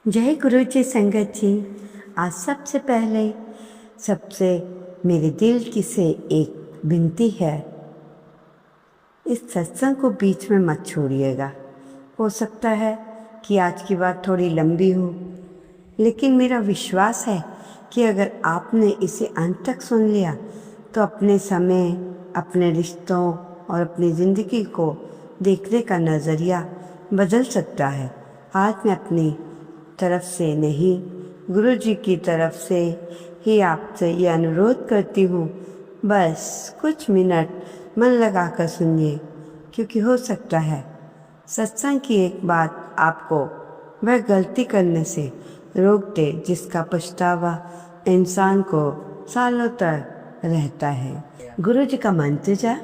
जय गुरु जी संगत जी। आज सबसे पहले सबसे मेरे दिल की से एक विनती है, इस सत्संग को बीच में मत छोड़िएगा। हो सकता है कि आज की बात थोड़ी लंबी हो, लेकिन मेरा विश्वास है कि अगर आपने इसे अंत तक सुन लिया तो अपने समय, अपने रिश्तों और अपनी ज़िंदगी को देखने का नज़रिया बदल सकता है। आज मैं अपनी तरफ से नहीं, गुरु जी की तरफ से ही आपसे ये अनुरोध करती हूँ, बस कुछ मिनट मन लगाकर सुनिए, क्योंकि हो सकता है सत्संग की एक बात आपको वह गलती करने से रोक दे जिसका पछतावा इंसान को सालों तक रहता है। गुरु जी का मंत्र जा,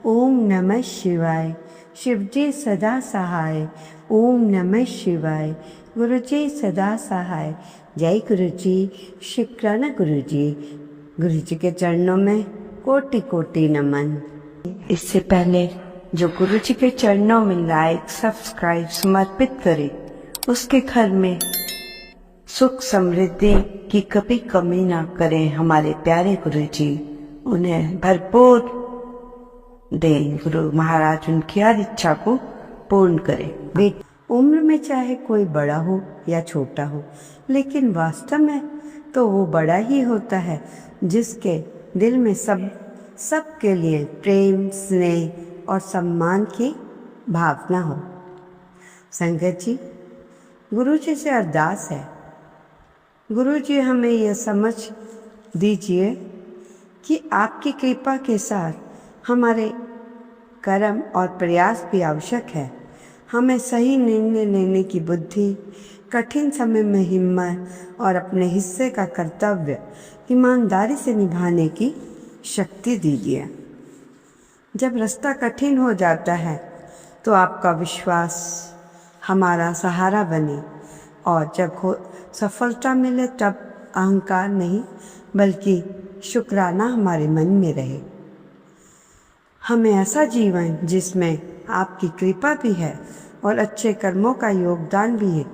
ओम नमः शिवाय, शिव जी सदा सहाय। ओम नमः शिवाय, गुरु जी सदा सहाय। जय गुरु जी, शुक्राना गुरु जी। गुरु जी के चरणों में कोटि कोटि नमन। इससे पहले जो गुरु जी के चरणों में लाइक सब्सक्राइब समर्पित करे, उसके घर में सुख समृद्धि की कभी कमी ना करें हमारे प्यारे गुरु जी। उन्हें भरपूर दें, गुरु महाराज उनकी हर इच्छा को पूर्ण करें। उम्र में चाहे कोई बड़ा हो या छोटा हो, लेकिन वास्तव में तो वो बड़ा ही होता है जिसके दिल में सबके लिए प्रेम, स्नेह और सम्मान की भावना हो। संगत जी, गुरु जी से अरदास है, गुरु जी हमें यह समझ दीजिए कि आपकी कृपा के साथ हमारे कर्म और प्रयास भी आवश्यक है। हमें सही निर्णय लेने की बुद्धि, कठिन समय में हिम्मत और अपने हिस्से का कर्तव्य ईमानदारी से निभाने की शक्ति दीजिए। जब रास्ता कठिन हो जाता है तो आपका विश्वास हमारा सहारा बने, और जब सफलता मिले तब अहंकार नहीं बल्कि शुक्राना हमारे मन में रहे। हमें ऐसा जीवन जिसमें आपकी कृपा भी है और अच्छे कर्मों का योगदान भी है।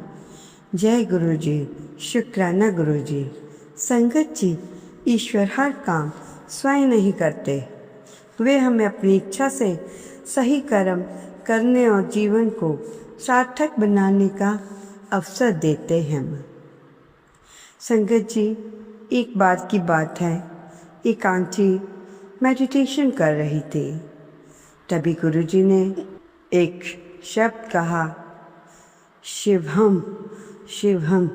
जय गुरु जी, शुक्राना गुरु जी। संगत जी, ईश्वर हर काम स्वयं नहीं करते, वे हमें अपनी इच्छा से सही कर्म करने और जीवन को सार्थक बनाने का अवसर देते हैं। संगत जी, एक बार की बात है, एक आंटी मेडिटेशन कर रही थी। तभी गुरुजी ने एक शब्द कहा, शिवहम शिवहम,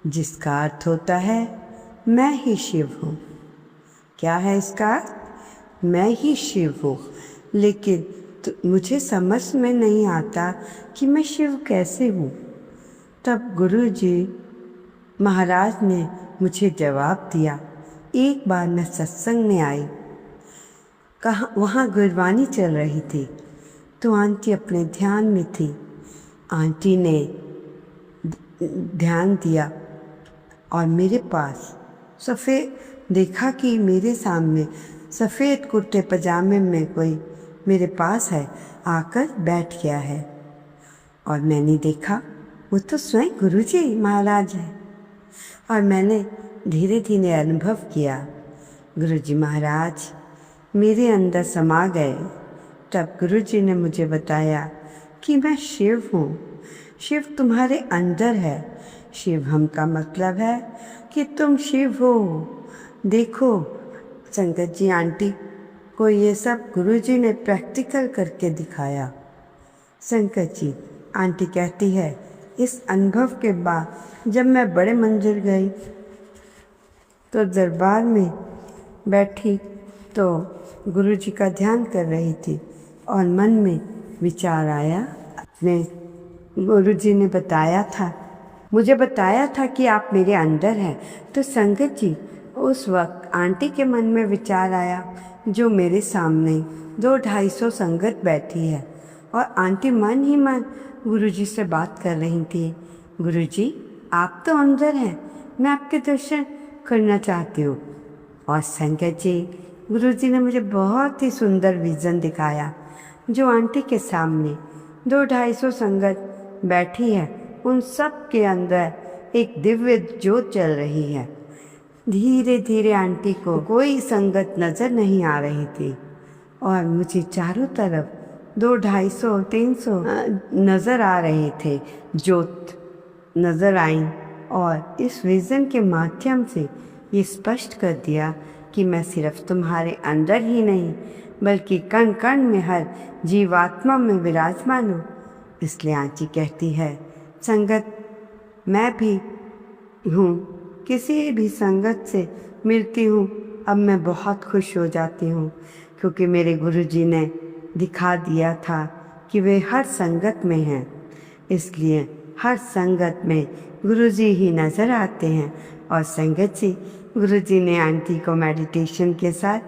जिसका अर्थ होता है मैं ही शिव हूँ। क्या है इसका अर्थ? मैं ही शिव हूँ, लेकिन मुझे समझ में नहीं आता कि मैं शिव कैसे हूँ। तब गुरुजी महाराज ने मुझे जवाब दिया। एक बार मैं सत्संग में आई, वहाँ गुरबानी चल रही थी, तो आंटी अपने ध्यान में थी। आंटी ने ध्यान दिया और मेरे पास देखा कि मेरे सामने सफ़ेद कुर्ते पजामे में कोई मेरे पास है, आकर बैठ गया है। और मैंने देखा वो तो स्वयं गुरुजी महाराज है। और मैंने धीरे धीरे अनुभव किया, गुरुजी महाराज मेरे अंदर समा गए। तब गुरुजी ने मुझे बताया कि मैं शिव हूँ, शिव तुम्हारे अंदर है। शिव हम का मतलब है कि तुम शिव हो। देखो संगत जी, आंटी को ये सब गुरुजी ने प्रैक्टिकल करके दिखाया। संगत जी, आंटी कहती है, इस अनुभव के बाद जब मैं बड़े मंदिर गई तो दरबार में बैठी तो गुरुजी का ध्यान कर रही थी और मन में विचार आया। अपने गुरुजी ने मुझे बताया था कि आप मेरे अंदर हैं। तो संगत जी, उस वक्त आंटी के मन में विचार आया, जो मेरे सामने 200-250 संगत बैठी है और आंटी मन ही मन गुरुजी से बात कर रही थी। गुरुजी, आप तो अंदर हैं, मैं आपके दर्शन करना चाहती हूँ। और संगत जी, गुरुजी ने मुझे बहुत ही सुंदर विज़न दिखाया, जो आंटी के सामने 200-250 संगत बैठी है उन सब के अंदर एक दिव्य ज्योत जल रही है। धीरे धीरे आंटी को कोई संगत नजर नहीं आ रही थी और मुझे चारों तरफ 200, 250, 300 नजर आ रहे थे। ज्योत नजर आई और इस विजन के माध्यम से ये स्पष्ट कर दिया कि मैं सिर्फ तुम्हारे अंदर ही नहीं बल्कि कण कण में हर जीवात्मा में विराजमान हूँ। इसलिए आंटी कहती है, संगत मैं भी हूँ। किसी भी संगत से मिलती हूँ अब मैं बहुत खुश हो जाती हूँ, क्योंकि मेरे गुरुजी ने दिखा दिया था कि वे हर संगत में हैं। इसलिए हर संगत में गुरुजी ही नज़र आते हैं। और संगत जी, गुरुजी ने आंटी को मेडिटेशन के साथ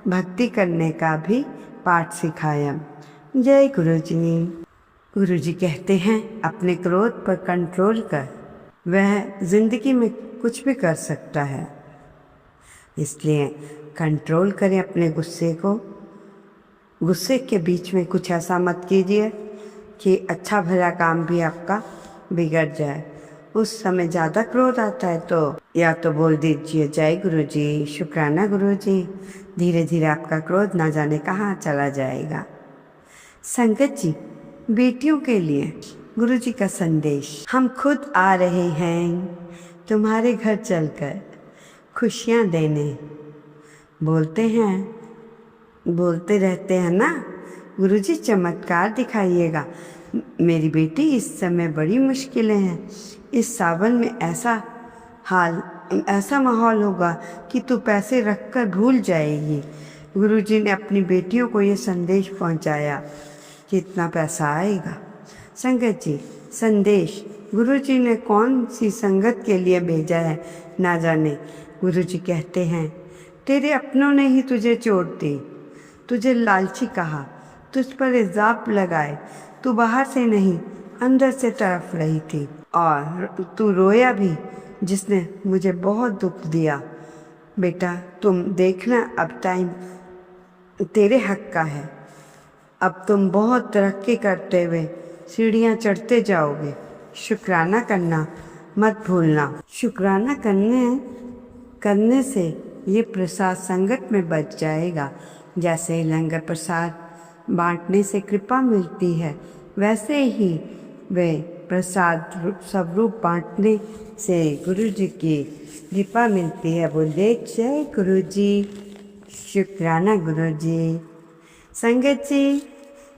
भक्ति करने का भी पाठ सिखाया। जय गुरुजी। गुरुजी कहते हैं, अपने क्रोध पर कंट्रोल कर, वह जिंदगी में कुछ भी कर सकता है। इसलिए कंट्रोल करें अपने गुस्से को। गुस्से के बीच में कुछ ऐसा मत कीजिए कि अच्छा भला काम भी आपका बिगड़ जाए। उस समय ज़्यादा क्रोध आता है तो या तो बोल दीजिए, जय गुरुजी, शुक्राना गुरुजी। धीरे धीरे आपका क्रोध ना जाने कहाँ चला जाएगा। संगत जी, बेटियों के लिए गुरुजी का संदेश। हम खुद आ रहे हैं तुम्हारे घर चलकर खुशियाँ देने। बोलते रहते हैं ना, गुरुजी चमत्कार दिखाइएगा। मेरी बेटी, इस समय बड़ी मुश्किलें हैं। इस सावन में ऐसा माहौल होगा कि तू पैसे रखकर भूल जाएगी। गुरुजी ने अपनी बेटियों को ये संदेश पहुंचाया कि इतना पैसा आएगा। संगत जी, संदेश गुरुजी ने कौन सी संगत के लिए भेजा है ना जाने। गुरुजी कहते हैं, तेरे अपनों ने ही तुझे चोट दी, तुझे लालची कहा, तुझ पर इल्जाम लगाए। तू बाहर से नहीं अंदर से तड़प रही थी और तू रोया भी, जिसने मुझे बहुत दुख दिया। बेटा, तुम देखना, अब टाइम तेरे हक का है। अब तुम बहुत तरक्की करते हुए सीढ़ियाँ चढ़ते जाओगे। शुक्राना करना मत भूलना। शुक्राना करने से ये प्रसाद संगत में बच जाएगा। जैसे लंगर प्रसाद बांटने से कृपा मिलती है, वैसे ही वे प्रसाद स्वरूप बांटने से गुरु जी की कृपा मिलती है। बोले जय गुरु जी, शुक्राना गुरु जी। संगत जी,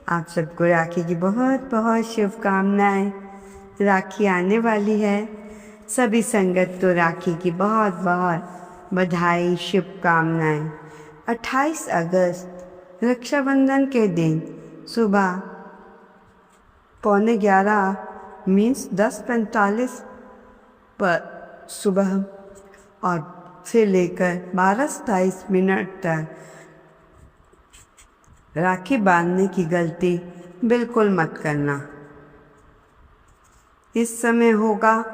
आप सबको राखी की बहुत बहुत शुभकामनाएं। राखी आने वाली है, सभी संगत को राखी की बहुत बहुत बधाई, शुभकामनाएं। 28 अगस्त रक्षाबंधन के दिन सुबह 11:15 मीन्स 10:45 पर सुबह और से लेकर 12:27 तक राखी बांधने की गलती बिल्कुल मत करना। इस समय होगा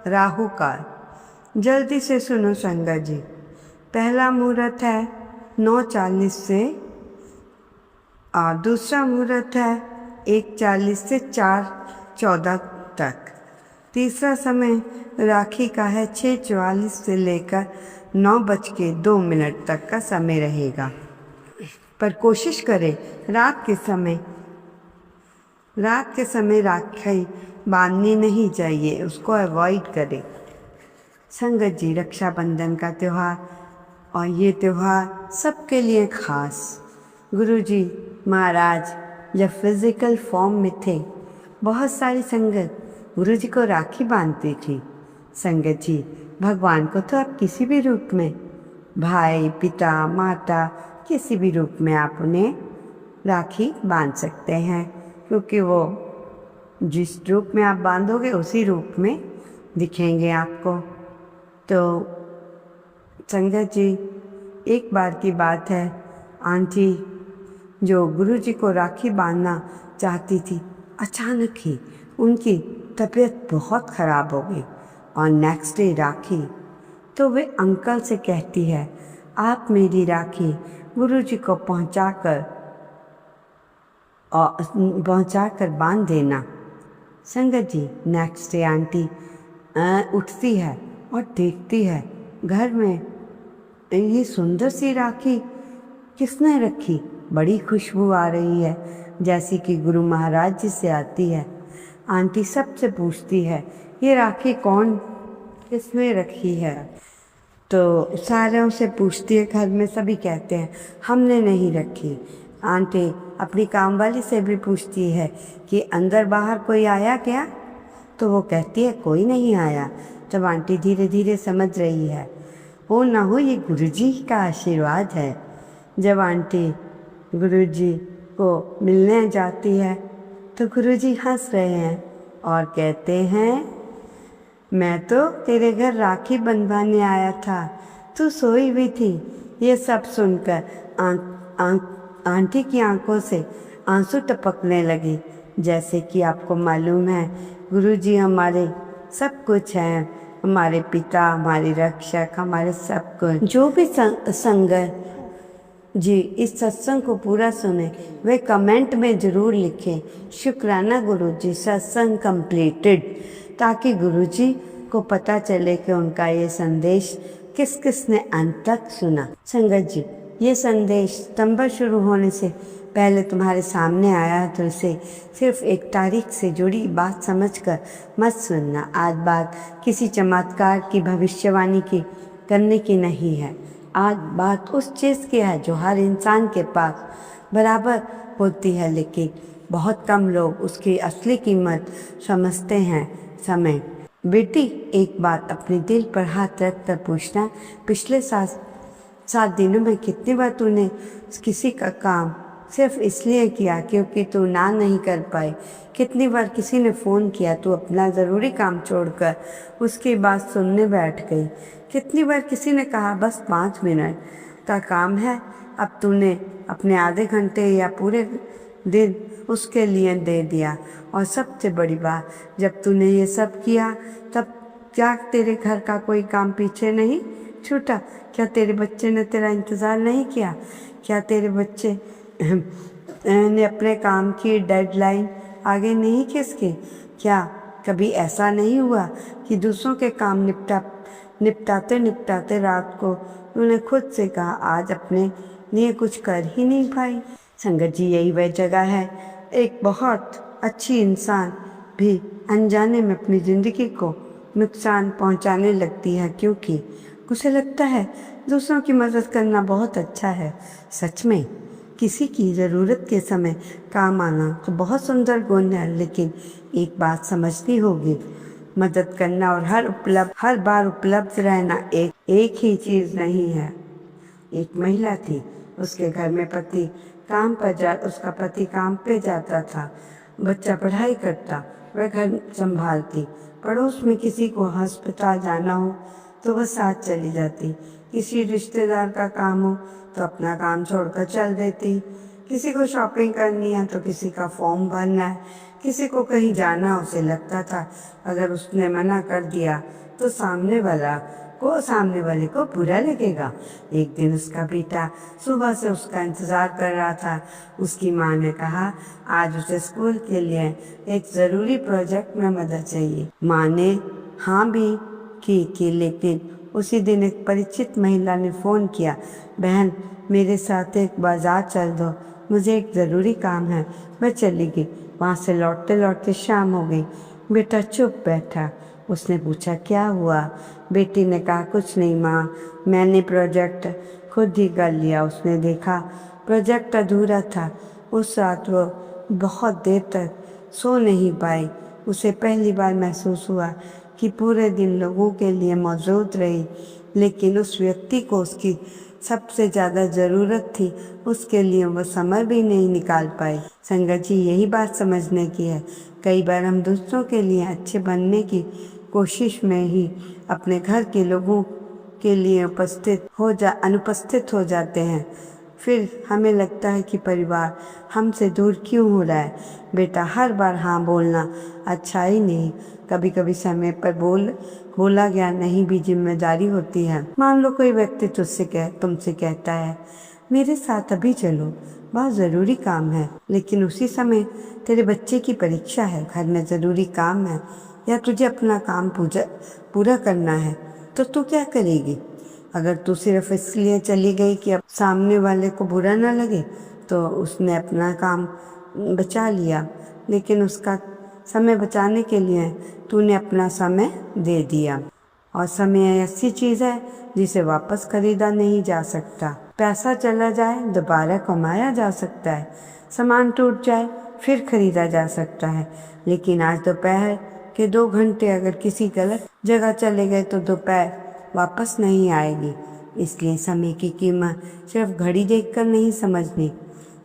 राहु काल। जल्दी से सुनो संगत जी। पहला मुहूर्त है 9:40 से और दूसरा मुहूर्त है 1:40 से 4:14 तक। तीसरा समय राखी का है 6:44 से लेकर 9:02 तक का समय रहेगा। पर कोशिश करें रात के समय राखी बांधनी नहीं चाहिए, उसको अवॉइड करें। संगत जी, रक्षाबंधन का त्यौहार और ये त्यौहार सबके लिए खास। गुरुजी महाराज जब फिजिकल फॉर्म में थे, बहुत सारी संगत गुरुजी को राखी बांधती थी। संगत जी, भगवान को तो आप किसी भी रूप में, भाई, पिता, माता, किसी भी रूप में आप उन्हें राखी बांध सकते हैं, क्योंकि वो जिस रूप में आप बांधोगे उसी रूप में दिखेंगे आपको। तो संगत जी, एक बार की बात है, आंटी जो गुरुजी को राखी बांधना चाहती थी, अचानक ही उनकी तबीयत बहुत ख़राब हो गई और नेक्स्ट डे राखी। तो वे अंकल से कहती है, आप मेरी राखी गुरुजी को पहुंचाकर बांध देना। संगत जी, नेक्स्ट डे आंटी उठती है और देखती है घर में ये सुंदर सी राखी किसने रखी। बड़ी खुशबू आ रही है, जैसी कि गुरु महाराज जी से आती है। आंटी सबसे पूछती है, ये राखी कौन किसने रखी है। तो सारों से पूछती है, घर में सभी कहते हैं हमने नहीं रखी। आंटी अपनी काम वाली से भी पूछती है कि अंदर बाहर कोई आया क्या। तो वो कहती है कोई नहीं आया। तब आंटी धीरे धीरे समझ रही है, हो ना हो ये गुरुजी का आशीर्वाद है। जब आंटी गुरुजी को मिलने जाती है तो गुरुजी हंस रहे हैं और कहते हैं, मैं तो तेरे घर राखी बंधवाने आया था, तू सोई हुई थी। ये सब सुनकर आंटी की आंखों से आंसू टपकने लगे। जैसे कि आपको मालूम है, गुरुजी हमारे सब कुछ हैं, हमारे पिता, हमारे रक्षक, हमारे सब कुछ। जो भी संगत जी इस सत्संग को पूरा सुने वे कमेंट में ज़रूर लिखें, शुक्राना गुरुजी सत्संग कंप्लीटेड, ताकि गुरुजी को पता चले कि उनका ये संदेश किस किस ने अंत तक सुना। संगत जी, ये संदेश सितंबर शुरू होने से पहले तुम्हारे सामने आया, तो इसे सिर्फ एक तारीख से जुड़ी बात समझकर मत सुनना। आज बात किसी चमत्कार की भविष्यवाणी की करने की नहीं है। आज बात उस चीज़ की है जो हर इंसान के पास बराबर होती है, लेकिन बहुत कम लोग उसकी असली कीमत समझते हैं। समय बेटी, एक बात अपने दिल पर हाथ रख कर पूछना, पिछले 7 दिनों में कितनी बार तूने किसी का काम सिर्फ इसलिए किया क्योंकि तू ना नहीं कर पाई। कितनी बार किसी ने फ़ोन किया, तू अपना ज़रूरी काम छोड़कर उसकी बात सुनने बैठ गई। कितनी बार किसी ने कहा बस 5 मिनट का काम है, अब तूने अपने आधे घंटे या पूरे दिन उसके लिए दे दिया। और सबसे बड़ी बात, जब तूने ये सब किया तब क्या तेरे घर का कोई काम पीछे नहीं छूटा? क्या तेरे बच्चे ने तेरा इंतज़ार नहीं किया? क्या तेरे बच्चे ने अपने काम की डेडलाइन आगे नहीं खिसकी? क्या कभी ऐसा नहीं हुआ कि दूसरों के काम निपटाते रात को उन्होंने खुद से कहा आज अपने लिए कुछ कर ही नहीं पाई? संगत जी, यही वह जगह है एक बहुत अच्छी इंसान भी अनजाने में अपनी ज़िंदगी को नुकसान पहुंचाने लगती है, क्योंकि उसे लगता है दूसरों की मदद करना बहुत अच्छा है। सच में किसी की ज़रूरत के समय काम आना तो बहुत सुंदर गुण है, लेकिन एक बात समझनी होगी, मदद करना और हर बार उपलब्ध रहना एक ही चीज़ नहीं है। एक महिला थी, उसके घर में उसका पति काम पे जाता था, बच्चा पढ़ाई करता, वह घर संभालती। पड़ोस में किसी को अस्पताल जाना हो तो वह साथ चली जाती। किसी रिश्तेदार का काम हो तो अपना काम छोड़कर चल देती। किसी को शॉपिंग करनी है तो किसी का फॉर्म भरना है, किसी को कहीं जाना, उसे लगता था अगर उसने मना कर दिया तो सामने वाले को बुरा लगेगा। एक दिन उसका बेटा सुबह से उसका इंतज़ार कर रहा था। उसकी माँ ने कहा आज उसे स्कूल के लिए एक ज़रूरी प्रोजेक्ट में मदद चाहिए। माँ ने हाँ भी की, लेकिन उसी दिन एक परिचित महिला ने फ़ोन किया, बहन मेरे साथ एक बाज़ार चल दो, मुझे एक ज़रूरी काम है। मैं चली गई। वहाँ से लौटते लौटते शाम हो गई। बेटा चुप बैठा। उसने पूछा क्या हुआ? बेटी ने कहा कुछ नहीं माँ, मैंने प्रोजेक्ट खुद ही कर लिया। उसने देखा प्रोजेक्ट अधूरा था। उस रात वो बहुत देर तक सो नहीं पाई। उसे पहली बार महसूस हुआ कि पूरे दिन लोगों के लिए मौजूद रही, लेकिन उस व्यक्ति को उसकी सबसे ज़्यादा ज़रूरत थी, उसके लिए वो समय भी नहीं निकाल पाई। संगत जी, यही बात समझने की है। कई बार हम दूसरों के लिए अच्छे बनने की कोशिश में ही अपने घर के लोगों के लिए अनुपस्थित हो जाते हैं। फिर हमें लगता है कि परिवार हमसे दूर क्यों हो रहा है। बेटा, हर बार हाँ बोलना अच्छा ही नहीं, कभी कभी समय पर बोला गया नहीं भी जिम्मेदारी होती है। मान लो कोई व्यक्ति तुमसे कहता है मेरे साथ अभी चलो, बहुत ज़रूरी काम है। लेकिन उसी समय तेरे बच्चे की परीक्षा है, घर में ज़रूरी काम है, या तुझे अपना काम पूरा करना है, तो तू क्या करेगी? अगर तू सिर्फ इसलिए चली गई कि अब सामने वाले को बुरा ना लगे, तो उसने अपना काम बचा लिया, लेकिन उसका समय बचाने के लिए तूने अपना समय दे दिया। और समय ऐसी चीज़ है जिसे वापस खरीदा नहीं जा सकता। पैसा चला जाए दोबारा कमाया जा सकता है, सामान टूट जाए फिर खरीदा जा सकता है, लेकिन आज दोपहर के 2 घंटे अगर किसी गलत जगह चले गए तो दोपहर वापस नहीं आएगी। इसलिए समय की कीमत सिर्फ घड़ी देखकर नहीं समझनी।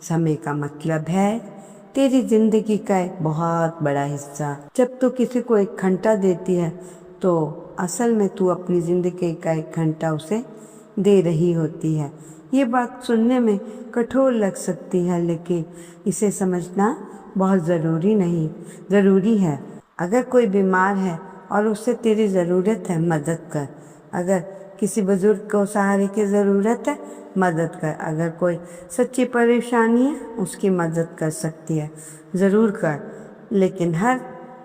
समय का मतलब है तेरी जिंदगी का एक बहुत बड़ा हिस्सा। जब तू किसी को 1 घंटा देती है तो असल में तू अपनी ज़िंदगी का 1 घंटा उसे दे रही होती है। ये बात सुनने में कठोर लग सकती है, लेकिन इसे समझना बहुत ज़रूरी है। अगर कोई बीमार है और उसे तेरी ज़रूरत है, मदद कर। अगर किसी बुजुर्ग को सहारे की ज़रूरत है, मदद कर। अगर कोई सच्ची परेशानी है, उसकी मदद कर सकती है, ज़रूर कर। लेकिन हर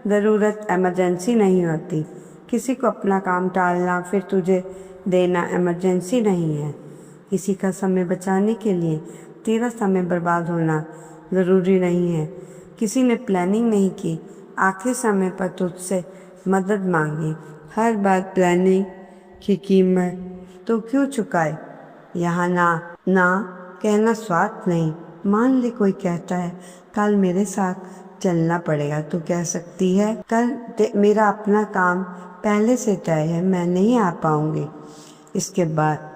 ज़रूरत इमरजेंसी नहीं होती। किसी को अपना काम टालना फिर तुझे देना इमरजेंसी नहीं है। किसी का समय बचाने के लिए तेरा समय बर्बाद होना ज़रूरी नहीं है। किसी ने प्लानिंग नहीं की, आखिरी समय पर तुझसे मदद मांगी। हर बार प्लानिंग की कीमत तो क्यों चुकाए? यहाँ ना कहना स्वार्थ नहीं। मान ले कोई कहता है कल मेरे साथ चलना पड़ेगा, तो कह सकती है कल मेरा अपना काम पहले से तय है, मैं नहीं आ पाऊँगी इसके बाद,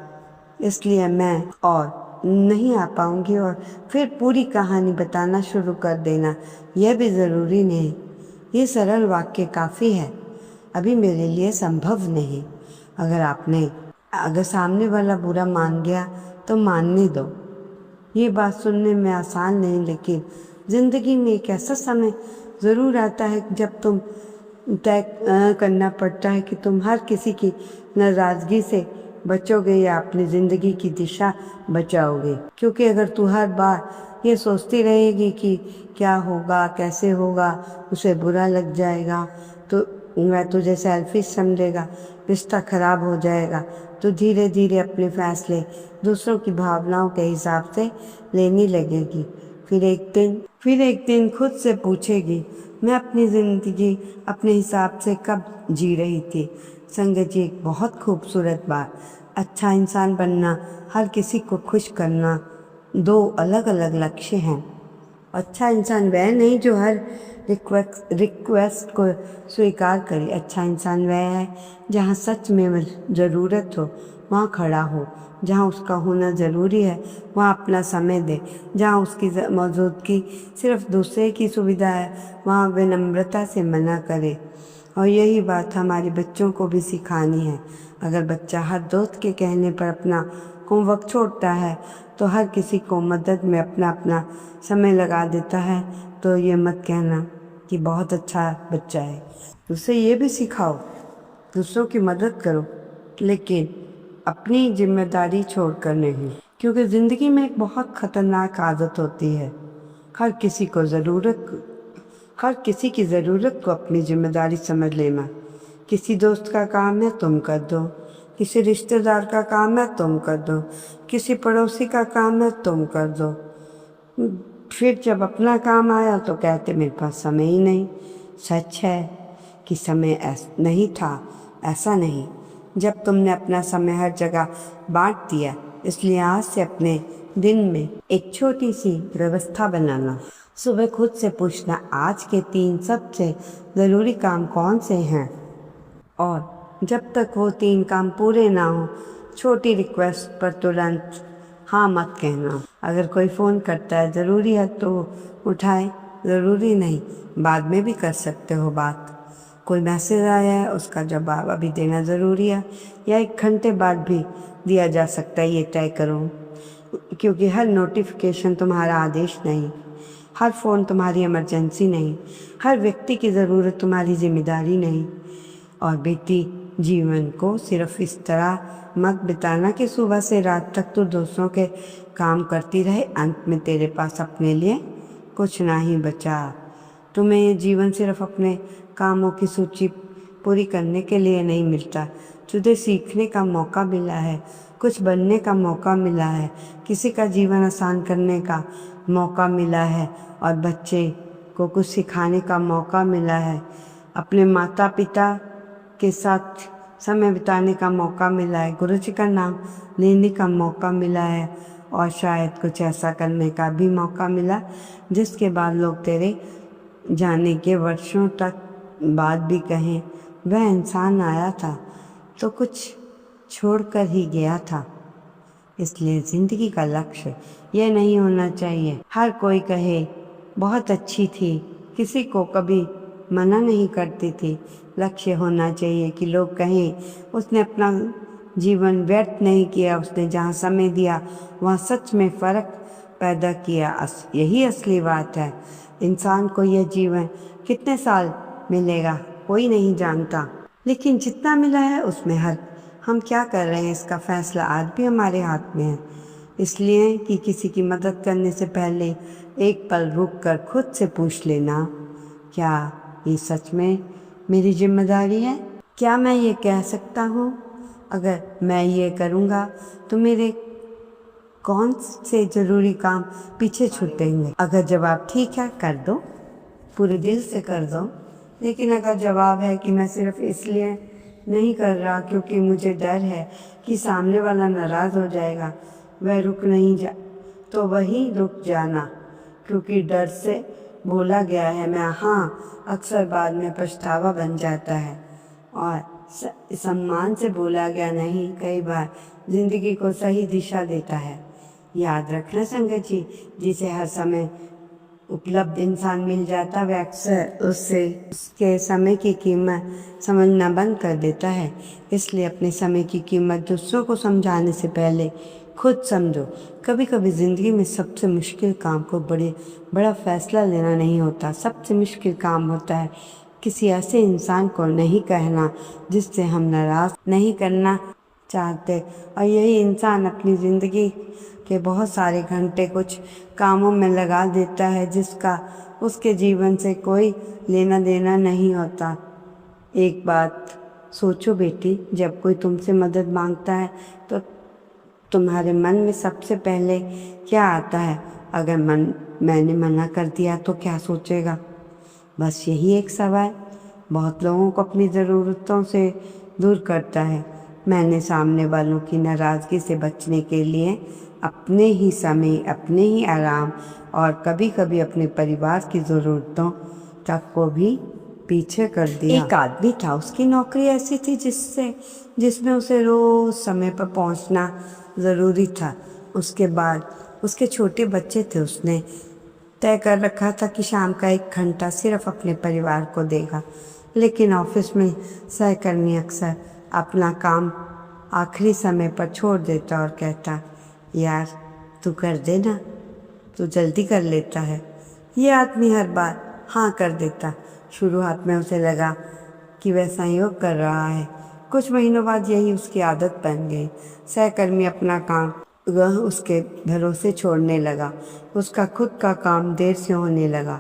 इसलिए मैं और नहीं आ पाऊँगी, और फिर पूरी कहानी बताना शुरू कर देना यह भी ज़रूरी नहीं। ये सरल वाक्य काफ़ी है, अभी मेरे लिए संभव नहीं। अगर सामने वाला बुरा मान गया तो मानने दो। ये बात सुनने में आसान नहीं, लेकिन ज़िंदगी में एक ऐसा समय ज़रूर आता है जब तुम तय करना पड़ता है कि तुम हर किसी की नाराज़गी से बचोगे या अपनी ज़िंदगी की दिशा बचाओगे। क्योंकि अगर तू हर बार ये सोचती रहेगी कि क्या होगा, कैसे होगा, उसे बुरा लग जाएगा, तो वह तुझे सेल्फिश समझेगा, रिश्ता खराब हो जाएगा, तो धीरे धीरे अपने फैसले दूसरों की भावनाओं के हिसाब से लेने लगेगी। फिर एक दिन खुद से पूछेगी, मैं अपनी ज़िंदगी अपने हिसाब से कब जी रही थी? संगत जी, एक बहुत खूबसूरत बात। अच्छा इंसान बनना, हर किसी को खुश करना, 2 अलग अलग लक्ष्य हैं। अच्छा इंसान वह नहीं जो हर रिक्वेस्ट को स्वीकार करे। अच्छा इंसान वह है जहाँ सच में ज़रूरत हो वहाँ खड़ा हो, जहाँ उसका होना ज़रूरी है वहाँ अपना समय दे, जहाँ उसकी मौजूदगी सिर्फ दूसरे की सुविधा है वहाँ विनम्रता से मना करे। और यही बात हमारे बच्चों को भी सिखानी है। अगर बच्चा हर दोस्त के कहने पर अपना होमवर्क छोड़ता है तो हर किसी को मदद में अपना समय लगा देता है, तो ये मत कहना कि बहुत अच्छा बच्चा है। उसे ये भी सिखाओ, दूसरों की मदद करो, लेकिन अपनी जिम्मेदारी छोड़कर नहीं। क्योंकि ज़िंदगी में एक बहुत ख़तरनाक आदत होती है, हर किसी की ज़रूरत को अपनी जिम्मेदारी समझ लेना। किसी दोस्त का काम है तुम कर दो, किसी रिश्तेदार का काम है तुम कर दो, किसी पड़ोसी का काम है तुम कर दो। फिर जब अपना काम आया तो कहते मेरे पास समय ही नहीं। सच है कि समय नहीं था, ऐसा नहीं। जब तुमने अपना समय हर जगह बांट दिया, इसलिए आज से अपने दिन में एक छोटी सी व्यवस्था बनाना। सुबह खुद से पूछना आज के 3 सबसे ज़रूरी काम कौन से हैं, और जब तक वो 3 काम पूरे ना हो छोटी रिक्वेस्ट पर तुरंत हाँ मत कहना। अगर कोई फ़ोन करता है ज़रूरी है तो उठाए, ज़रूरी नहीं बाद में भी कर सकते हो बात। कोई मैसेज आया है उसका जवाब अभी देना ज़रूरी है या 1 घंटे बाद भी दिया जा सकता है, ये तय करो। क्योंकि हर नोटिफिकेशन तुम्हारा आदेश नहीं, हर फ़ोन तुम्हारी इमरजेंसी नहीं, हर व्यक्ति की ज़रूरत तुम्हारी जिम्मेदारी नहीं। और बेटी, जीवन को सिर्फ इस तरह मत बिताना कि सुबह से रात तक तो दूसरों के काम करती रहे, अंत में तेरे पास अपने लिए कुछ ना ही बचा। तुम्हें ये जीवन सिर्फ अपने कामों की सूची पूरी करने के लिए नहीं मिलता। तुझे सीखने का मौका मिला है, कुछ बनने का मौका मिला है, किसी का जीवन आसान करने का मौका मिला है और बच्चे को कुछ सिखाने का मौका मिला है। अपने माता पिता के साथ समय बिताने का मौका मिला है, गुरु जी का नाम लेने का मौका मिला है और शायद कुछ ऐसा करने का भी मौका मिला जिसके बाद लोग तेरे जाने के वर्षों तक बाद भी कहें वह इंसान आया था तो कुछ छोड़कर ही गया था। इसलिए ज़िंदगी का लक्ष्य यह नहीं होना चाहिए हर कोई कहे बहुत अच्छी थी, किसी को कभी मना नहीं करती थी। लक्ष्य होना चाहिए कि लोग कहें उसने अपना जीवन व्यर्थ नहीं किया, उसने जहाँ समय दिया वहाँ सच में फ़र्क पैदा किया। यही असली बात है। इंसान को यह जीवन कितने साल मिलेगा कोई नहीं जानता, लेकिन जितना मिला है उसमें हम क्या कर रहे हैं इसका फैसला आज भी हमारे हाथ में है। इसलिए कि किसी की मदद करने से पहले एक पल रुक कर खुद से पूछ लेना, क्या ये सच में मेरी जिम्मेदारी है? क्या मैं ये कह सकता हूँ अगर मैं ये करूँगा तो मेरे कौन से ज़रूरी काम पीछे छूटेंगे? अगर जवाब ठीक है कर दो, पूरे दिल से कर दो। लेकिन अगर जवाब है कि मैं सिर्फ इसलिए नहीं कर रहा क्योंकि मुझे डर है कि सामने वाला नाराज़ हो जाएगा, वह रुक नहीं जा तो वही रुक जाना, क्योंकि डर से बोला गया है मैं हाँ अक्सर बाद में पछतावा बन जाता है और सम्मान से बोला गया नहीं कई बार ज़िंदगी को सही दिशा देता है। याद रखना संगत जी, जिसे हर समय उपलब्ध इंसान मिल जाता वह अक्सर उसके समय की कीमत समझना बंद कर देता है। इसलिए अपने समय की कीमत दूसरों को समझाने से पहले खुद समझो। कभी कभी ज़िंदगी में सबसे मुश्किल काम को बड़ा फैसला लेना नहीं होता, सबसे मुश्किल काम होता है किसी ऐसे इंसान को नहीं कहना जिससे हम नाराज़ नहीं करना चाहते, और यही इंसान अपनी ज़िंदगी के बहुत सारे घंटे कुछ कामों में लगा देता है जिसका उसके जीवन से कोई लेना देना नहीं होता। एक बात सोचो बेटी, जब कोई तुमसे मदद मांगता है तो तुम्हारे मन में सबसे पहले क्या आता है? अगर मैंने मना कर दिया तो क्या सोचेगा? बस यही एक सवाल बहुत लोगों को अपनी ज़रूरतों से दूर करता है। मैंने सामने वालों की नाराज़गी से बचने के लिए अपने ही समय, अपने ही आराम और कभी कभी अपने परिवार की ज़रूरतों तक को भी पीछे कर दिया। एक आदमी था, उसकी नौकरी ऐसी थी जिसमें उसे रोज़ समय पर पहुंचना ज़रूरी था। उसके बाद उसके छोटे बच्चे थे। उसने तय कर रखा था कि शाम का 1 घंटा सिर्फ अपने परिवार को देगा, लेकिन ऑफिस में सहकर्मी अक्सर अपना काम आखिरी समय पर छोड़ देता और कहता, यार तू कर देना, तू जल्दी कर लेता है। ये आदमी हर बार हाँ कर देता। शुरुआत में उसे लगा कि वह संयोग कर रहा है, कुछ महीनों बाद यही उसकी आदत बन गई। सहकर्मी अपना काम वह उसके भरोसे छोड़ने लगा, उसका खुद का काम देर से होने लगा,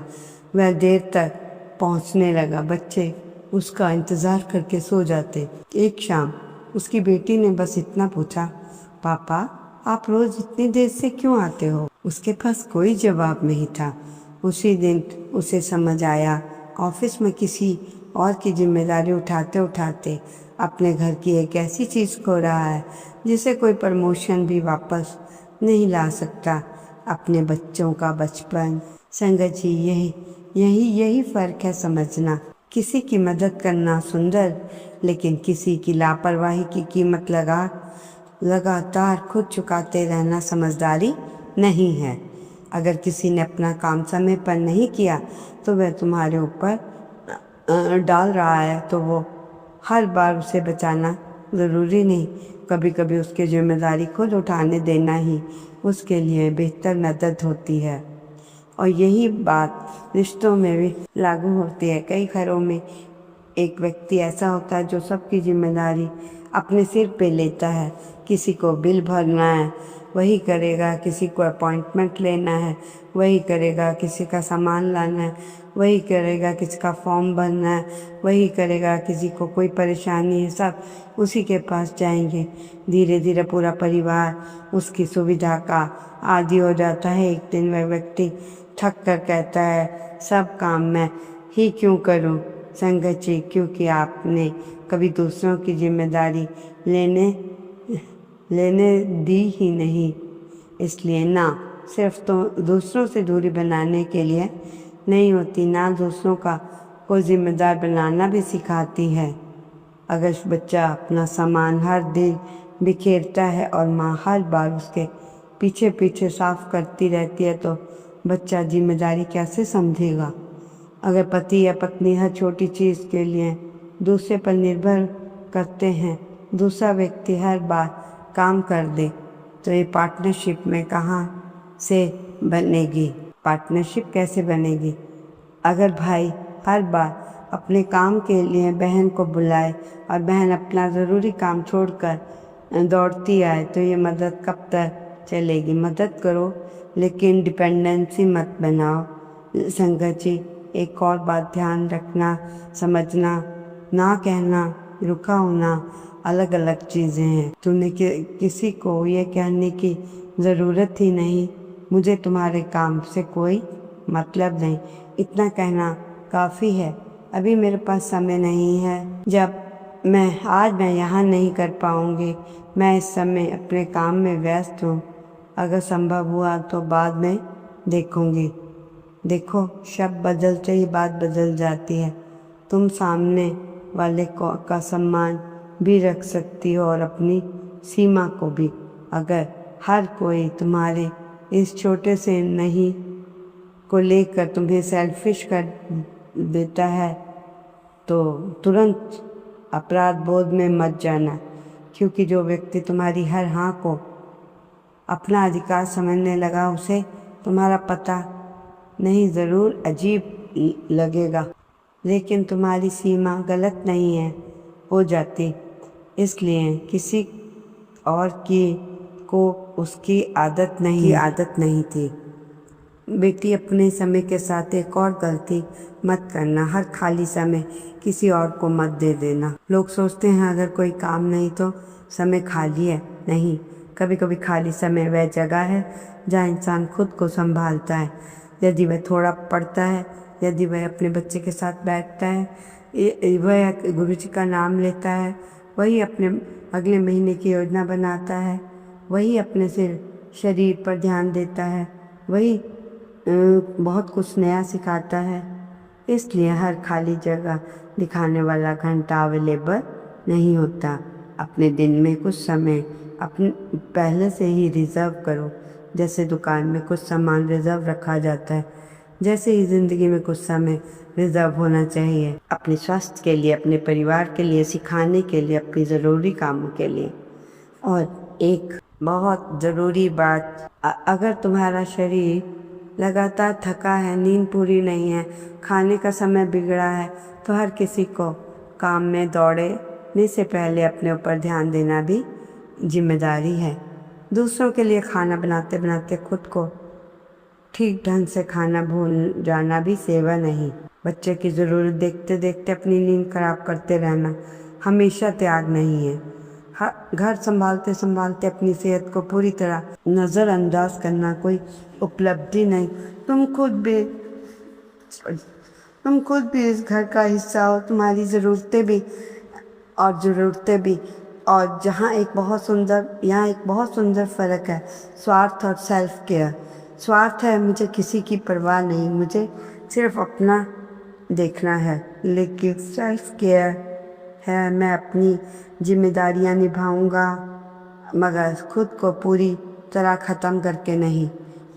वह देर तक पहुंचने लगा, बच्चे उसका इंतज़ार करके सो जाते। एक शाम उसकी बेटी ने बस इतना पूछा, पापा आप रोज़ इतनी देर से क्यों आते हो? उसके पास कोई जवाब नहीं था। उसी दिन उसे समझ आया, ऑफिस में किसी और की जिम्मेदारी उठाते उठाते अपने घर की एक ऐसी चीज़ खो रहा है जिसे कोई प्रमोशन भी वापस नहीं ला सकता, अपने बच्चों का बचपन। संगत जी, यही फ़र्क है समझना। किसी की मदद करना सुंदर, लेकिन किसी की लापरवाही की कीमत लगातार खुद चुकाते रहना समझदारी नहीं है। अगर किसी ने अपना काम समय पर नहीं किया तो वह तुम्हारे ऊपर डाल रहा है, तो वो हर बार उसे बचाना ज़रूरी नहीं। कभी कभी उसकी जिम्मेदारी खुद उठाने देना ही उसके लिए बेहतर मदद होती है। और यही बात रिश्तों में भी लागू होती है। कई घरों में एक व्यक्ति ऐसा होता है जो सबकी जिम्मेदारी अपने सिर पे लेता है। किसी को बिल भरना है वही करेगा, किसी को अपॉइंटमेंट लेना है वही करेगा, किसी का सामान लाना है वही करेगा, किसी का फॉर्म भरना है वही करेगा, किसी को कोई परेशानी है सब उसी के पास जाएंगे। धीरे धीरे पूरा परिवार उसकी सुविधा का आदी हो जाता है। एक दिन वह व्यक्ति थक कर कहता है, सब काम मैं ही क्यों करूं संगत जी, क्योंकि आपने कभी दूसरों की जिम्मेदारी लेने दी ही नहीं। इसलिए ना सिर्फ तो दूसरों से दूरी बनाने के लिए नहीं होती, ना दूसरों का को जिम्मेदार बनाना भी सिखाती है। अगर बच्चा अपना सामान हर दिन बिखेरता है और माँ हर बार उसके पीछे पीछे साफ करती रहती है तो बच्चा जिम्मेदारी कैसे समझेगा। अगर पति या पत्नी हर छोटी चीज़ के लिए दूसरे पर निर्भर करते हैं, दूसरा व्यक्ति हर बार काम कर दे, तो ये पार्टनरशिप में कहाँ से बनेगी। पार्टनरशिप कैसे बनेगी? अगर भाई हर बार अपने काम के लिए बहन को बुलाए और बहन अपना ज़रूरी काम छोड़कर दौड़ती आए तो ये मदद कब तक चलेगी। मदद करो लेकिन डिपेंडेंसी मत बनाओ। संगत जी, एक और बात ध्यान रखना, समझना, ना कहना, रुका होना अलग अलग चीज़ें हैं। तूने किसी को ये कहने की ज़रूरत ही नहीं, मुझे तुम्हारे काम से कोई मतलब नहीं, इतना कहना काफ़ी है। अभी मेरे पास समय नहीं है, जब आज मैं यहाँ नहीं कर पाऊँगी, मैं इस समय अपने काम में व्यस्त हूँ, अगर संभव हुआ तो बाद में देखूँगी। देखो, शब्द बदलते ही बात बदल जाती है। तुम सामने वाले का सम्मान भी रख सकती हो और अपनी सीमा को भी। अगर हर कोई तुम्हारे इस छोटे से नहीं को लेकर तुम्हें सेल्फिश कर देता है तो तुरंत अपराध बोध में मत जाना, क्योंकि जो व्यक्ति तुम्हारी हर हाँ को अपना अधिकार समझने लगा उसे तुम्हारा पता नहीं ज़रूर अजीब लगेगा, लेकिन तुम्हारी सीमा गलत नहीं है हो जाती। इसलिए किसी और को उसकी आदत नहीं थी। बेटी, अपने समय के साथ एक और गलती मत करना, हर खाली समय किसी और को मत दे देना। लोग सोचते हैं अगर कोई काम नहीं तो समय खाली है। नहीं, कभी कभी खाली समय वह जगह है जहाँ इंसान खुद को संभालता है। यदि वह थोड़ा पढ़ता है, यदि वह अपने बच्चे के साथ बैठता है, वह गुरु जी का नाम लेता है, वही अपने अगले महीने की योजना बनाता है, वही अपने शरीर पर ध्यान देता है, वही बहुत कुछ नया सिखाता है। इसलिए हर खाली जगह दिखाने वाला घंटा अवेलेबल नहीं होता। अपने दिन में कुछ समय अपने पहले से ही रिज़र्व करो। जैसे दुकान में कुछ सामान रिज़र्व रखा जाता है, जैसे ही ज़िंदगी में कुछ समय रिज़र्व होना चाहिए अपने स्वास्थ्य के लिए, अपने परिवार के लिए, सिखाने के लिए, अपनी ज़रूरी कामों के लिए। और एक बहुत ज़रूरी बात, अगर तुम्हारा शरीर लगातार थका है, नींद पूरी नहीं है, खाने का समय बिगड़ा है, तो हर किसी को काम में दौड़ने से पहले अपने ऊपर ध्यान देना भी जिम्मेदारी है। दूसरों के लिए खाना बनाते बनाते खुद को ठीक ढंग से खाना भूल जाना भी सेवा नहीं। बच्चे की ज़रूरत देखते देखते अपनी नींद खराब करते रहना हमेशा त्याग नहीं है। घर संभालते संभालते अपनी सेहत को पूरी तरह नज़रअंदाज करना कोई उपलब्धि नहीं। तुम खुद भी इस घर का हिस्सा हो, तुम्हारी ज़रूरतें भी। और यहाँ एक बहुत सुंदर फ़र्क है, स्वार्थ और सेल्फ केयर। स्वार्थ है मुझे किसी की परवाह नहीं, मुझे सिर्फ अपना देखना है, लेकिन सेल्फ केयर है मैं अपनी जिम्मेदारियाँ निभाऊंगा मगर खुद को पूरी तरह ख़त्म करके नहीं।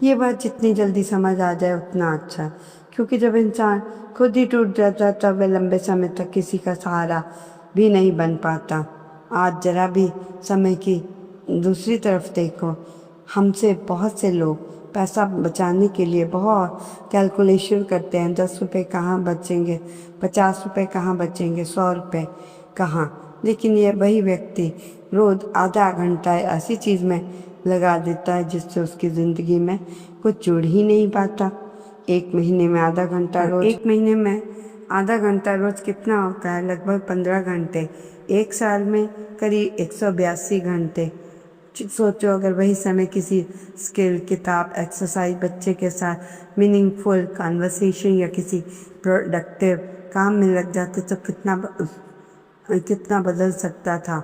ये बात जितनी जल्दी समझ आ जाए उतना अच्छा, क्योंकि जब इंसान खुद ही टूट जाता तब वह लंबे समय तक किसी का सहारा भी नहीं बन पाता। आज जरा भी समय की दूसरी तरफ देखो, हमसे बहुत से लोग पैसा बचाने के लिए बहुत कैलकुलेशन करते हैं, 10 रुपये कहाँ बचेंगे, 50 रुपये कहाँ बचेंगे, 100 रुपये कहाँ। लेकिन ये वही व्यक्ति रोज़ आधा घंटा ऐसी चीज़ में लगा देता है जिससे उसकी ज़िंदगी में कुछ जुड़ ही नहीं पाता। एक महीने में आधा घंटा रोज़, एक महीने में आधा घंटा रोज़ कितना होता है? लगभग 15 घंटे। एक साल में करीब 182 घंटे। सोचो अगर वही समय किसी स्किल, किताब, एक्सरसाइज, बच्चे के साथ मीनिंगफुल कन्वर्सेशन या किसी प्रोडक्टिव काम में लग जाते तो कितना बदल सकता था।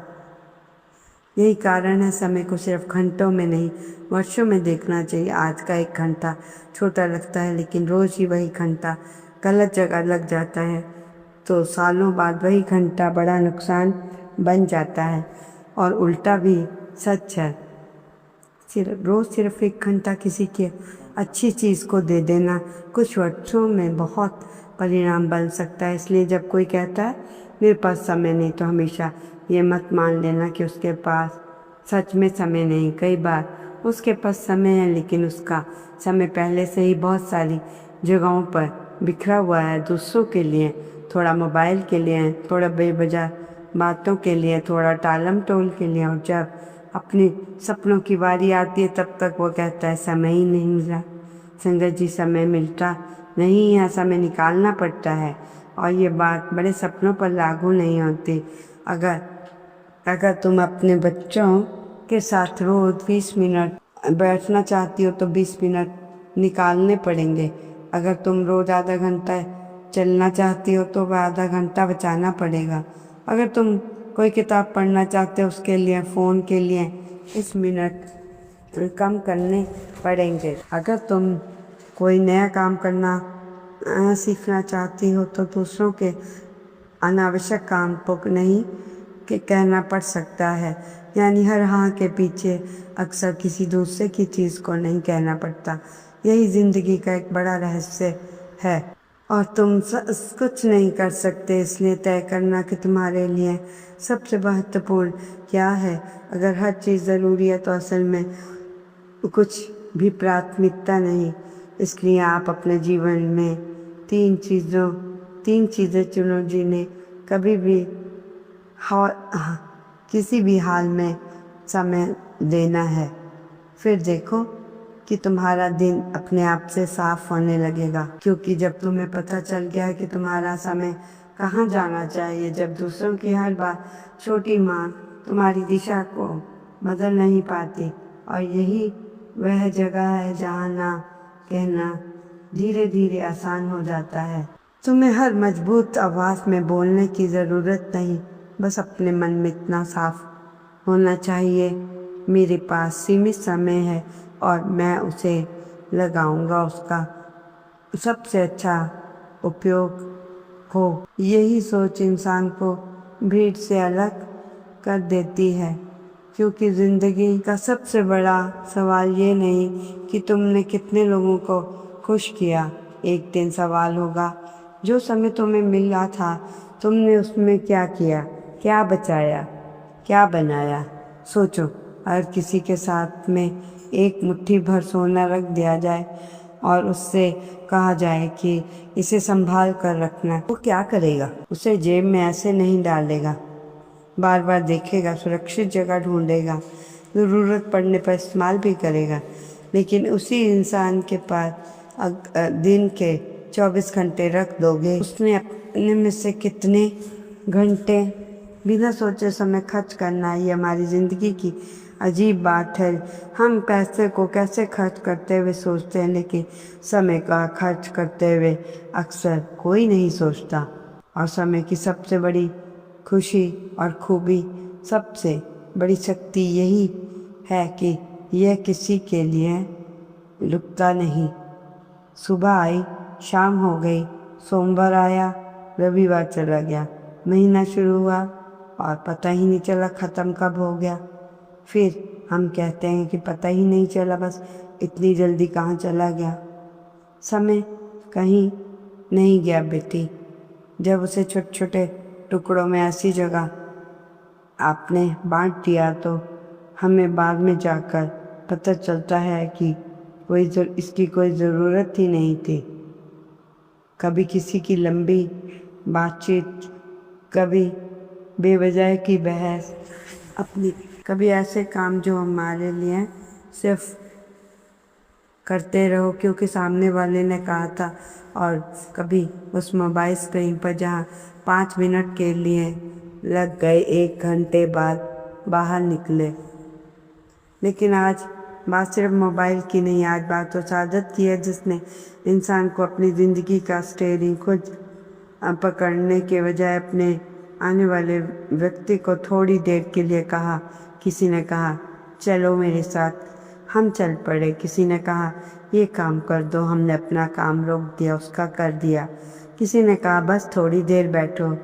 यही कारण है समय को सिर्फ घंटों में नहीं वर्षों में देखना चाहिए। आज का 1 घंटा छोटा लगता है, लेकिन रोज़ ही वही घंटा गलत जगह लग जाता है तो सालों बाद वही घंटा बड़ा नुकसान बन जाता है। और उल्टा भी सच है। सिर्फ 1 घंटा किसी के अच्छी चीज़ को दे देना कुछ वर्षों में बहुत परिणाम बन सकता है। इसलिए जब कोई कहता है मेरे पास समय नहीं, तो हमेशा ये मत मान लेना कि उसके पास सच में समय नहीं। कई बार उसके पास समय है, लेकिन उसका समय पहले से ही बहुत सारी जगहों पर बिखरा हुआ है। दूसरों के लिए, थोड़ा मोबाइल के लिए, थोड़ा बेवजह बातों के लिए, थोड़ा टालम टोल के लिए। और जब अपने सपनों की बारी आती है तब तक वो कहता है समय ही नहीं मिला। संगत जी, समय मिलता नहीं है, समय निकालना पड़ता है। और ये बात बड़े सपनों पर लागू नहीं होती। अगर तुम अपने बच्चों के साथ रोज़ 20 मिनट बैठना चाहती हो तो 20 मिनट निकालने पड़ेंगे। अगर तुम रोज़ आधा घंटा चलना चाहती हो तो वह आधा घंटा बचाना पड़ेगा। अगर तुम कोई किताब पढ़ना चाहते हो उसके लिए, फ़ोन के लिए 20 मिनट कम करने पड़ेंगे। अगर तुम कोई नया काम करना सीखना चाहती हो तो दूसरों के अनावश्यक काम को नहीं कि कहना पड़ सकता है। यानी हर हाँ के पीछे अक्सर किसी दूसरे की चीज़ को नहीं कहना पड़ता। यही ज़िंदगी का एक बड़ा रहस्य है। और तुम कुछ नहीं कर सकते, इसलिए तय करना कि तुम्हारे लिए सबसे महत्वपूर्ण क्या है। अगर हर चीज़ ज़रूरी है तो असल में कुछ भी प्राथमिकता नहीं। इसलिए आप अपने जीवन में 3 चीज़ें चुनो जिन्हें कभी भी किसी भी हाल में समय देना है। फिर देखो कि तुम्हारा दिन अपने आप से साफ होने लगेगा। क्योंकि जब तुम्हें पता चल गया है कि तुम्हारा समय कहाँ जाना चाहिए, जब दूसरों की हर बात छोटी मांग तुम्हारी दिशा को बदल नहीं पाती, और यही वह जगह है जहाँ ना कहना धीरे धीरे आसान हो जाता है। तुम्हें हर मजबूत आवाज़ में बोलने की ज़रूरत नहीं, बस अपने मन में इतना साफ होना चाहिए, मेरे पास सीमित समय है और मैं उसे लगाऊंगा उसका सबसे अच्छा उपयोग हो। यही सोच इंसान को भीड़ से अलग कर देती है। क्योंकि ज़िंदगी का सबसे बड़ा सवाल ये नहीं कि तुमने कितने लोगों को खुश किया। एक दिन सवाल होगा, जो समय तुम्हें मिला था तुमने उसमें क्या किया, क्या बचाया, क्या बनाया। सोचो, अगर किसी के साथ में एक मुट्ठी भर सोना रख दिया जाए और उससे कहा जाए कि इसे संभाल कर रखना, वो क्या करेगा? उसे जेब में ऐसे नहीं डालेगा, बार बार देखेगा, सुरक्षित जगह ढूंढेगा, ज़रूरत पड़ने पर इस्तेमाल भी करेगा। लेकिन उसी इंसान के पास दिन के 24 घंटे रख दोगे, उसने अपने में से कितने घंटे बिना सोचे समय खर्च करना। ये हमारी ज़िंदगी की अजीब बात है। हम पैसे को कैसे खर्च करते हुए सोचते हैं, लेकिन समय का खर्च करते हुए अक्सर कोई नहीं सोचता। और समय की सबसे बड़ी खुशी और खूबी, सबसे बड़ी शक्ति यही है कि यह किसी के लिए रुकता नहीं। सुबह आई, शाम हो गई, सोमवार आया, रविवार चला गया, महीना शुरू हुआ और पता ही नहीं चला ख़त्म कब हो गया। फिर हम कहते हैं कि पता ही नहीं चला, बस इतनी जल्दी कहाँ चला गया। समय कहीं नहीं गया बेटी। जब उसे छोटे छोटे टुकड़ों में ऐसी जगह आपने बांट दिया तो हमें बाद में जाकर पता चलता है कि इसकी कोई ज़रूरत ही नहीं थी। कभी किसी की लंबी बातचीत, कभी बेवजह की बहस, कभी ऐसे काम जो हमारे लिए सिर्फ करते रहो क्योंकि सामने वाले ने कहा था, और कभी उस मोबाइल स्क्रीन पर जहाँ 5 मिनट के लिए लग गए 1 घंटे बाद बाहर निकले। लेकिन आज बात सिर्फ मोबाइल की नहीं, आज बात उस आदत की है जिसने इंसान को अपनी ज़िंदगी का स्टीयरिंग खुद पकड़ने के बजाय अपने आने वाले व्यक्ति को थोड़ी देर के लिए कहा। किसी ने कहा चलो मेरे साथ, हम चल पड़े। किसी ने कहा ये काम कर दो, हमने अपना काम रोक दिया, उसका कर दिया। किसी ने कहा बस थोड़ी देर बैठो।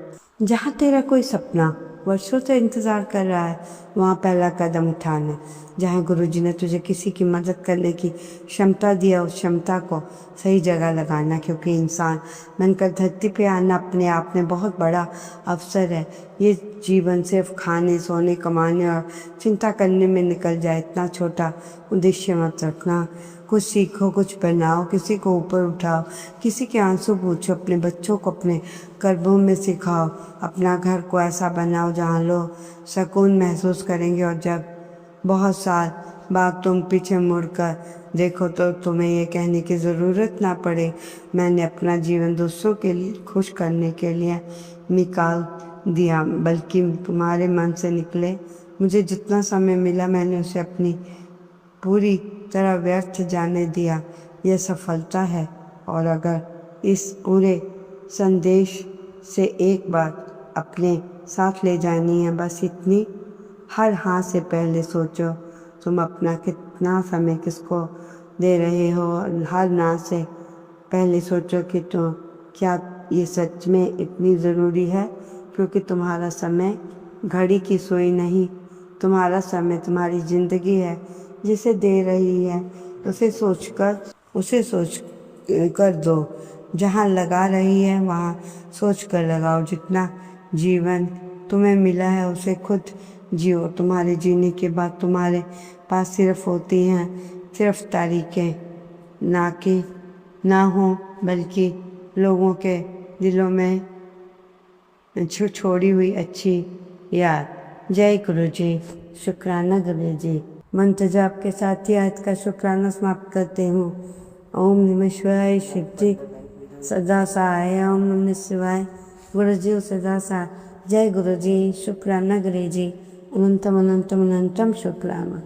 जहाँ तेरा कोई सपना वर्षों से इंतज़ार कर रहा है, वहाँ पहला कदम उठाना। जहाँ गुरुजी ने तुझे किसी की मदद करने की क्षमता दिया, उस क्षमता को सही जगह लगाना, क्योंकि इंसान बनकर धरती पे आना अपने आप में बहुत बड़ा अवसर है। ये जीवन सिर्फ खाने, सोने, कमाने और चिंता करने में निकल जाए, इतना छोटा उद्देश्य मत रखना। कुछ सीखो, कुछ बनाओ, किसी को ऊपर उठाओ, किसी के आंसू पूछो, अपने बच्चों को अपने गर्भों में सिखाओ, अपना घर को ऐसा बनाओ जहाँ लोग सुकून महसूस करेंगे। और जब बहुत साल बाद तुम पीछे मुड़कर देखो तो तुम्हें ये कहने की ज़रूरत ना पड़े मैंने अपना जीवन दूसरों के लिए खुश करने के लिए निकाल दिया, बल्कि तुम्हारे मन से निकले। मुझे जितना समय मिला मैंने उसे अपनी पूरी तरह व्यर्थ जाने दिया। यह सफलता है। और अगर इस पूरे संदेश से एक बात अपने साथ ले जानी है, बस इतनी, हर हाँ से पहले सोचो तुम अपना कितना समय किसको दे रहे हो। हर ना से पहले सोचो कि तो क्या ये सच में इतनी ज़रूरी है, क्योंकि तुम्हारा समय घड़ी की सुई नहीं, तुम्हारा समय तुम्हारी ज़िंदगी है जिसे दे रही है। उसे सोच कर दो। जहाँ लगा रही है वहाँ सोच कर लगाओ। जितना जीवन तुम्हें मिला है उसे खुद जियो। तुम्हारे जीने के बाद तुम्हारे पास सिर्फ होती हैं सिर्फ तारीखें, ना हो बल्कि लोगों के दिलों में छोड़ी हुई अच्छी याद। जय गुरु जी। शुक्राना गुरु जी। मंत्र जाप के साथ ही आज का शुक्राना समाप्त करते हूँ। ओम नमः शिवाय। शिव जी सदा सहाय। ओम नमः शिवाय। गुरु जी सदा सहाय। जय गुरु जी। शुक्राना गुरु जी। अनंतम अनंतम अनंतम शुक्राना।